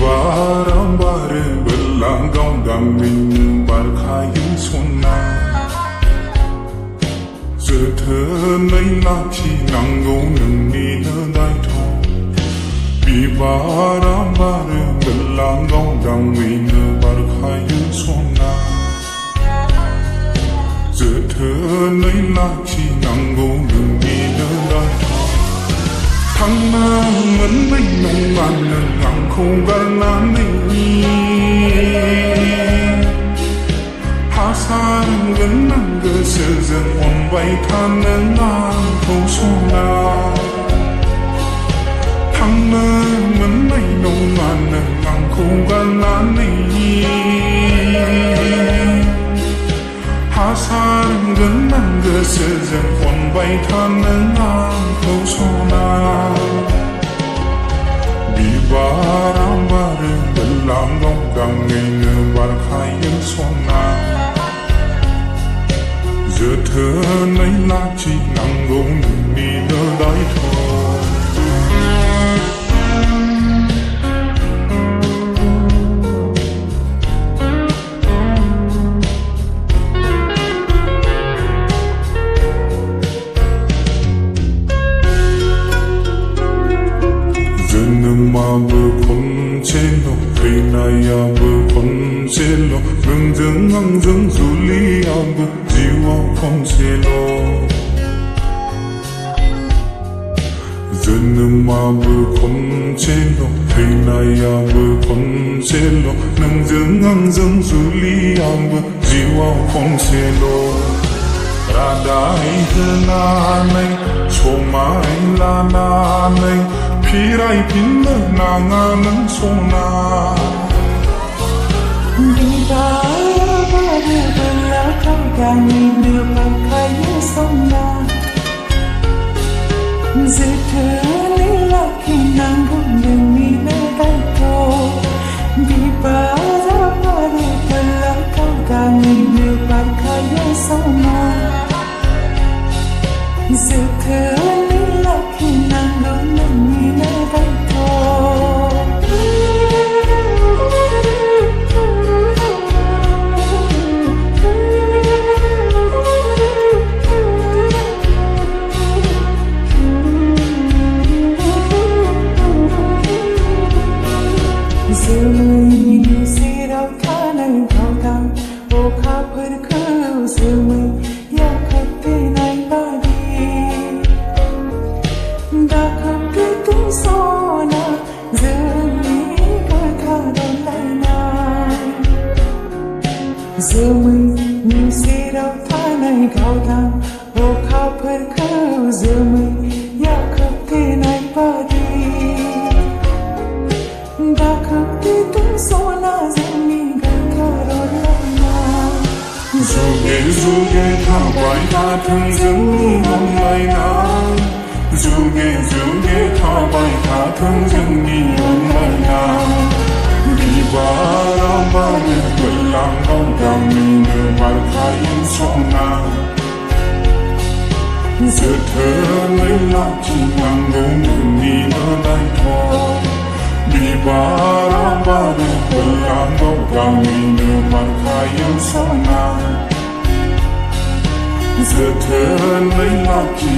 barambar belanggong dangin barkhayu sona Zöthö nấy lachi nango nungni nơ dai tho Bi barambar belanggong dangin barkhayu sona Zöthö nấy lachi nango nungni nơ dai tho Thăng mơ ngấn bánh nông ngàn nâng ngang không gần nán đi Hạ sang gần nâng gơ sơ dần ổn bay than nâng ngang không xuống na Thăng mơ ngấn bánh nông ngàn nâng ngang không gần nán đi Hạ sang gần nâng gơ sơ dần ổn bay than nâng ngang không xuống na Barambar belanggong dangin barkhayu sona Zöthö nấy lachi nango nungni nơ dai tho bơ con trên lo thầy này bơ con trên lo nâng dâng ngang dâng du li bơ diwa con trên lo dân bơ con trên lo thầy này bơ con trên lo nâng dâng ngang dâng du li bơ diwa con trên lo ra đại na này số mai la na này Pirai pinna nanganang sona Diba baru belakang kami berpakaian sona Zöthö lelaki nanggung demi nedaito Diba baru belakang kami berpakaian sona Zöthö lelaki nanggung demi Giờ mình như xe đau thái này gạo thang ô khao phơi khao giờ mình ya khắp thế này ba đi đã khắp thế tung số na giờ mình gần khao rồi na dù nghe tha bài tha thương dưng mi hôm nay na dù nghe tha bài tha thương dưng mi hôm nay na Barambar belanggong dangin barkhayu sona Zöthö nấy lachi nango nungni nơ dai tho Barambar belanggong dangin barkhayu sona Zöthö nấy lachi